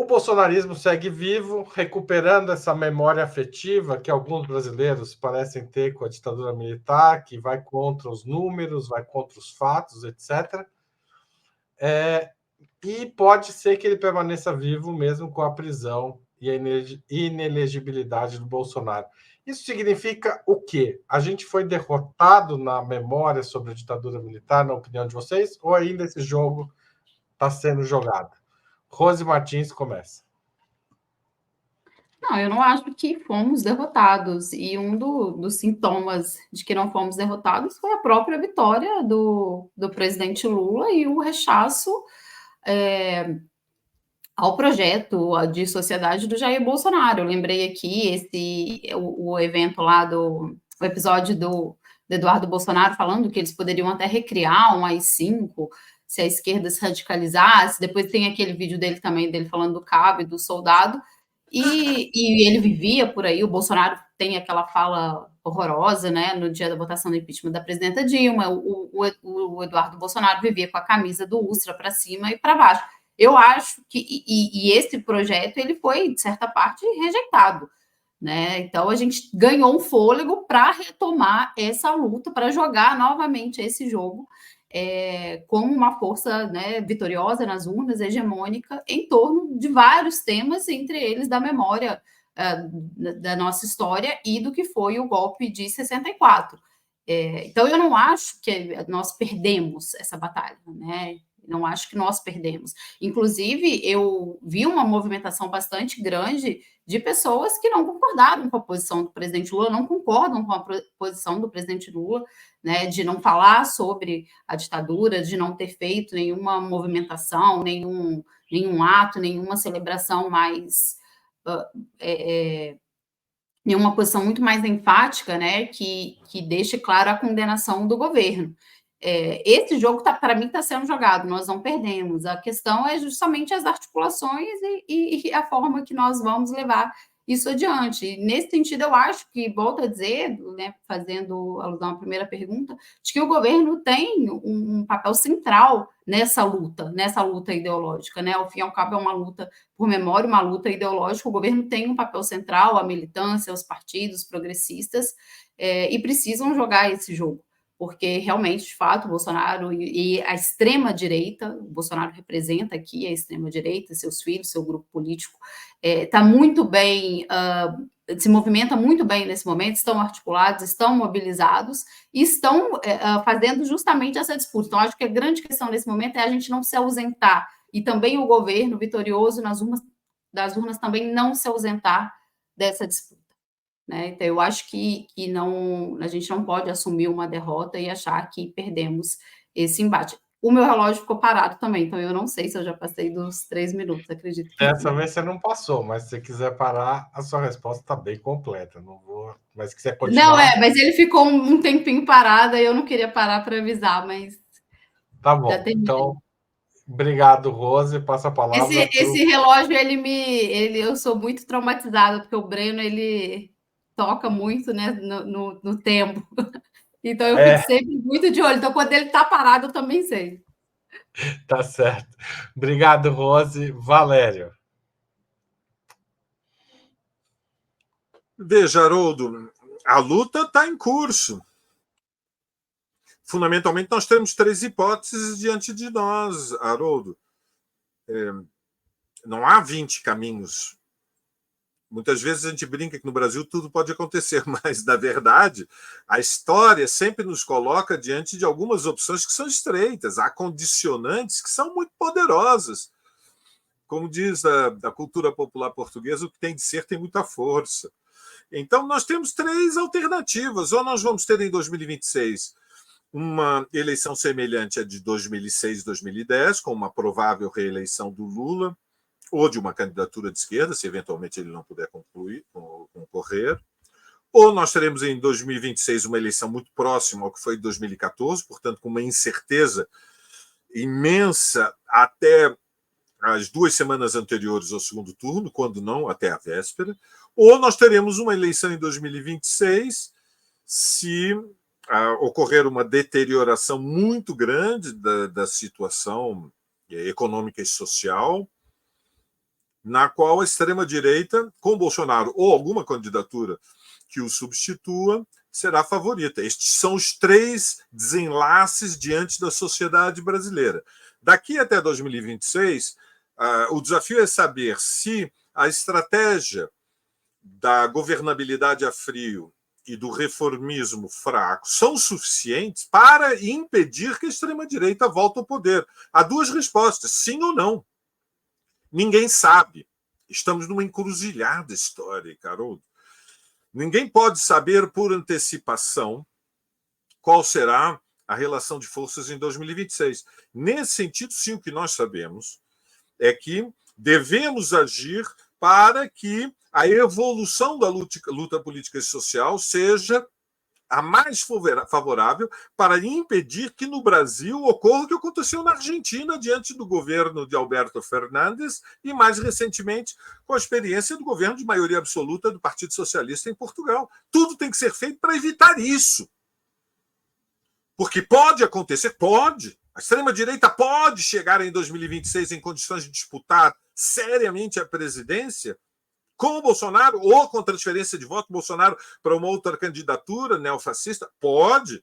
bolsonarismo segue vivo, recuperando essa memória afetiva que alguns brasileiros parecem ter com a ditadura militar, que vai contra os números, vai contra os fatos, etc. E pode ser que ele permaneça vivo mesmo com a prisão e a inelegibilidade do Bolsonaro. Isso significa o quê? A gente foi derrotado na memória sobre a ditadura militar, na opinião de vocês, ou ainda esse jogo está sendo jogado? Rose Martins começa. Não, eu não acho que fomos derrotados. E um dos sintomas de que não fomos derrotados foi a própria vitória do presidente Lula e o rechaço ao projeto de sociedade do Jair Bolsonaro. Eu lembrei aqui o evento lá o episódio do Eduardo Bolsonaro falando que eles poderiam até recriar um AI-5 se a esquerda se radicalizasse. Depois tem aquele vídeo dele também, dele falando do cabo e do soldado. E ele vivia por aí, o Bolsonaro tem aquela fala horrorosa, né, no dia da votação do impeachment da presidenta Dilma, o Eduardo Bolsonaro vivia com a camisa do Ustra para cima e para baixo. Eu acho que, esse projeto, ele foi, de certa parte, rejeitado, né, então a gente ganhou um fôlego para retomar essa luta, para jogar novamente esse jogo, como uma força, né, vitoriosa nas urnas, hegemônica, em torno de vários temas, entre eles da memória da nossa história e do que foi o golpe de 64. Então, eu não acho que nós perdemos essa batalha, né? Não acho que nós perdemos. Inclusive, eu vi uma movimentação bastante grande de pessoas que não concordaram com a posição do presidente Lula, não concordam com a posição do presidente Lula, né, de não falar sobre a ditadura, de não ter feito nenhuma movimentação, nenhum ato, nenhuma celebração mais... nenhuma posição muito mais enfática, né, que deixe claro a condenação do governo. Esse jogo, para mim, está sendo jogado, nós não perdemos. A questão é justamente as articulações e a forma que nós vamos levar isso adiante. E, nesse sentido, eu acho que, volto a dizer, né, fazendo alusão à primeira pergunta, de que o governo tem um papel central nessa luta ideológica, né? Ao fim e ao cabo, é uma luta por memória, uma luta ideológica. O governo tem um papel central, a militância, os partidos progressistas, e precisam jogar esse jogo, porque realmente, de fato, o Bolsonaro e a extrema-direita, o Bolsonaro representa aqui a extrema-direita, seus filhos, seu grupo político, está muito bem, se movimenta muito bem nesse momento, estão articulados, estão mobilizados e estão fazendo justamente essa disputa. Então, acho que a grande questão nesse momento é a gente não se ausentar, e também o governo vitorioso das urnas também não se ausentar dessa disputa. Né? Então, eu acho que a gente não pode assumir uma derrota e achar que perdemos esse embate. O meu relógio ficou parado também, então eu não sei se eu já passei dos 3 minutos, acredito que Dessa vez você não passou, mas se você quiser parar, a sua resposta está bem completa. Não vou, mas se quiser continuar. Não, mas ele ficou um tempinho parado e eu não queria parar para avisar, mas. Tá bom. Então, obrigado, Rose. Passa a palavra. Esse relógio, eu sou muito traumatizada, porque o Breno, ele toca muito, né, no tempo. Então, eu fico sempre muito de olho. Então, quando ele está parado, eu também sei. Tá certo. Obrigado, Rose. Valério. Veja, Haroldo, a luta está em curso. Fundamentalmente, nós temos 3 hipóteses diante de nós, Haroldo. Não há 20 caminhos. Muitas vezes a gente brinca que no Brasil tudo pode acontecer, mas, na verdade, a história sempre nos coloca diante de algumas opções que são estreitas. Há condicionantes que são muito poderosas. Como diz a cultura popular portuguesa, o que tem de ser tem muita força. Então, nós temos 3 alternativas. Ou nós vamos ter em 2026 uma eleição semelhante à de 2006 e 2010, com uma provável reeleição do Lula, ou de uma candidatura de esquerda, se eventualmente ele não puder concorrer. Ou nós teremos em 2026 uma eleição muito próxima ao que foi em 2014, portanto, com uma incerteza imensa até as 2 semanas anteriores ao segundo turno, quando não, até a véspera. Ou nós teremos uma eleição em 2026, se ocorrer uma deterioração muito grande da situação econômica e social, na qual a extrema-direita, com Bolsonaro ou alguma candidatura que o substitua, será favorita. Estes são os 3 desenlaces diante da sociedade brasileira. Daqui até 2026, o desafio é saber se a estratégia da governabilidade a frio e do reformismo fraco são suficientes para impedir que a extrema-direita volte ao poder. Há 2 respostas, sim ou não. Ninguém sabe. Estamos numa encruzilhada histórica, Haroldo. Ninguém pode saber por antecipação qual será a relação de forças em 2026. Nesse sentido, sim, o que nós sabemos é que devemos agir para que a evolução da luta política e social seja a mais favorável para impedir que no Brasil ocorra o que aconteceu na Argentina diante do governo de Alberto Fernandes e, mais recentemente, com a experiência do governo de maioria absoluta do Partido Socialista em Portugal. Tudo tem que ser feito para evitar isso. Porque pode acontecer, pode. A extrema-direita pode chegar em 2026 em condições de disputar seriamente a presidência com o Bolsonaro ou com transferência de voto Bolsonaro para uma outra candidatura neofascista? Pode.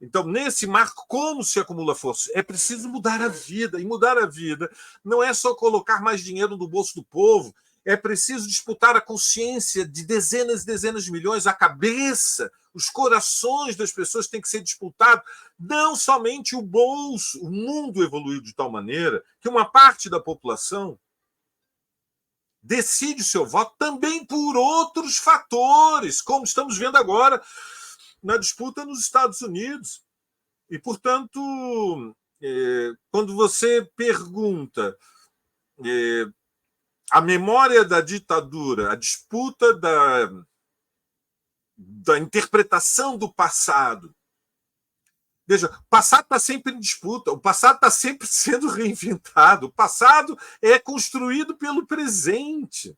Então, nesse marco, como se acumula força? É preciso mudar a vida. E mudar a vida não é só colocar mais dinheiro no bolso do povo, é preciso disputar a consciência de dezenas e dezenas de milhões, a cabeça, os corações das pessoas têm que ser disputados, não somente o bolso. O mundo evoluiu de tal maneira que uma parte da população decide o seu voto também por outros fatores, como estamos vendo agora na disputa nos Estados Unidos. E, portanto, quando você pergunta a memória da ditadura, a disputa da interpretação do passado, veja, o passado está sempre em disputa, o passado está sempre sendo reinventado, o passado é construído pelo presente.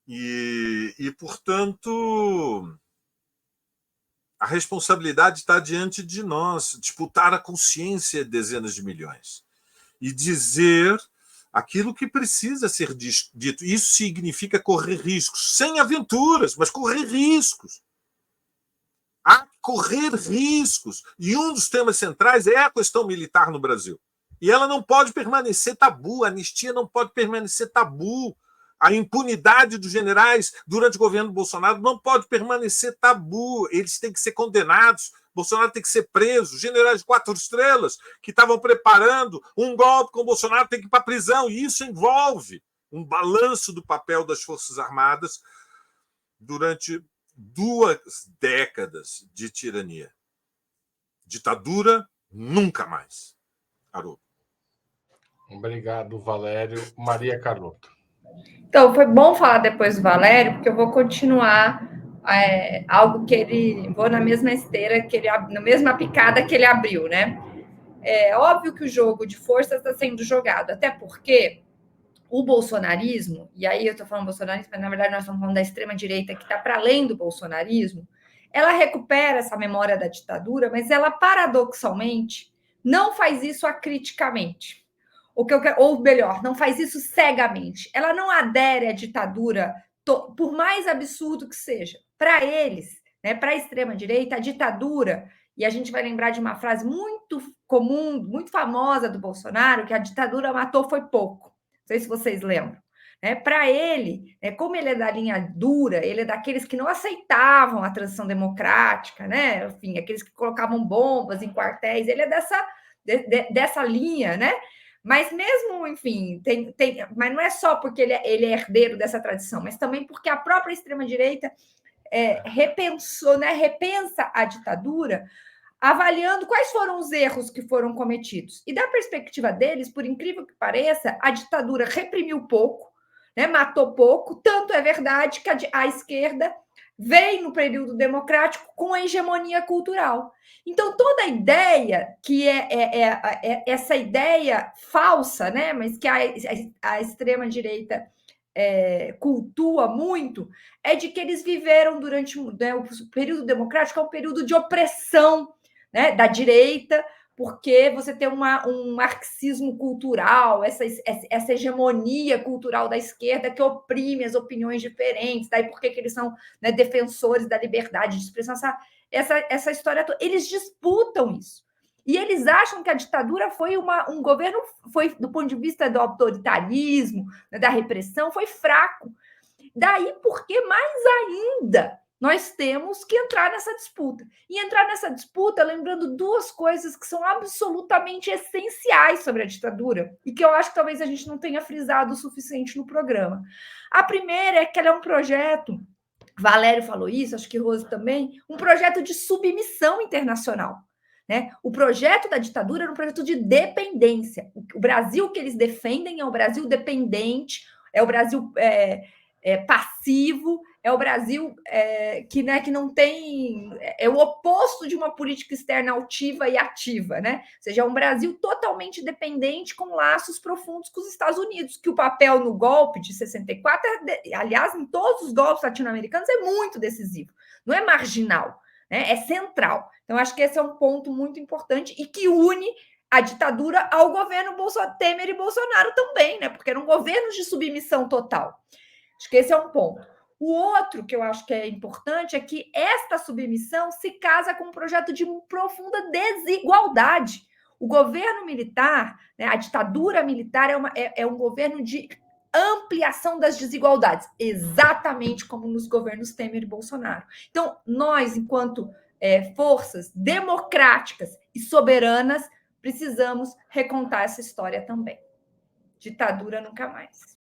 E, portanto, a responsabilidade está diante de nós, disputar a consciência de dezenas de milhões e dizer aquilo que precisa ser dito. Isso significa correr riscos, sem aventuras, mas correr riscos. Há que correr riscos. E um dos temas centrais é a questão militar no Brasil. E ela não pode permanecer tabu, a anistia não pode permanecer tabu. A impunidade dos generais durante o governo Bolsonaro não pode permanecer tabu. Eles têm que ser condenados. Bolsonaro tem que ser preso. Os generais de 4 estrelas que estavam preparando um golpe com o Bolsonaro têm que ir para a prisão. E isso envolve um balanço do papel das Forças Armadas durante 2 décadas de tirania. Ditadura, nunca mais. Haroldo. Obrigado, Valério. Maria Carlotto. Então, foi bom falar depois do Valério, porque eu vou continuar algo que ele... Vou na mesma esteira, na mesma picada que ele abriu, né? É óbvio que o jogo de forças está sendo jogado, até porque o bolsonarismo, e aí eu estou falando bolsonarismo, mas na verdade nós estamos falando da extrema-direita, que está para além do bolsonarismo, ela recupera essa memória da ditadura, mas ela, paradoxalmente, não faz isso acriticamente. Ou melhor, não faz isso cegamente. Ela não adere à ditadura, por mais absurdo que seja. Para eles, né, para a extrema-direita, a ditadura, e a gente vai lembrar de uma frase muito comum, muito famosa do Bolsonaro, que a ditadura matou foi pouco. Não sei se vocês lembram. Para ele, como ele é da linha dura, ele é daqueles que não aceitavam a transição democrática, né? Enfim, aqueles que colocavam bombas em quartéis, ele é dessa linha, né? Mas mesmo, enfim, mas não é só porque ele é herdeiro dessa tradição, mas também porque a própria extrema-direita repensa a ditadura, avaliando quais foram os erros que foram cometidos. E da perspectiva deles, por incrível que pareça, a ditadura reprimiu pouco, né, matou pouco, tanto é verdade que a esquerda veio no período democrático com a hegemonia cultural. Então, toda a ideia, que é essa ideia falsa, né, mas que a extrema-direita cultua muito, é de que eles viveram durante o período democrático, é um período de opressão, né, da direita, porque você tem um marxismo cultural, essa hegemonia cultural da esquerda que oprime as opiniões diferentes, daí por que eles são, né, defensores da liberdade de expressão, essa história toda. Eles disputam isso. E eles acham que a ditadura foi um governo, foi, do ponto de vista do autoritarismo, né, da repressão, foi fraco. Daí porque, mais ainda, nós temos que entrar nessa disputa. E entrar nessa disputa lembrando duas coisas que são absolutamente essenciais sobre a ditadura e que eu acho que talvez a gente não tenha frisado o suficiente no programa. A primeira é que ela é um projeto, Valério falou isso, acho que Rose também, um projeto de submissão internacional. Né? O projeto da ditadura era um projeto de dependência. O Brasil que eles defendem é o Brasil dependente, é o Brasil passivo, é o Brasil que não tem... É o oposto de uma política externa altiva e ativa, né? Ou seja, é um Brasil totalmente dependente com laços profundos com os Estados Unidos, que o papel no golpe de 64, aliás, em todos os golpes latino-americanos, é muito decisivo. Não é marginal, né? É central. Então, acho que esse é um ponto muito importante e que une a ditadura ao governo Temer e Bolsonaro também, né? Porque eram governos de submissão total. Acho que esse é um ponto. O outro que eu acho que é importante é que esta submissão se casa com um projeto de profunda desigualdade. O governo militar, né, a ditadura militar é um governo de ampliação das desigualdades, exatamente como nos governos Temer e Bolsonaro. Então, nós, enquanto forças democráticas e soberanas, precisamos recontar essa história também. Ditadura nunca mais.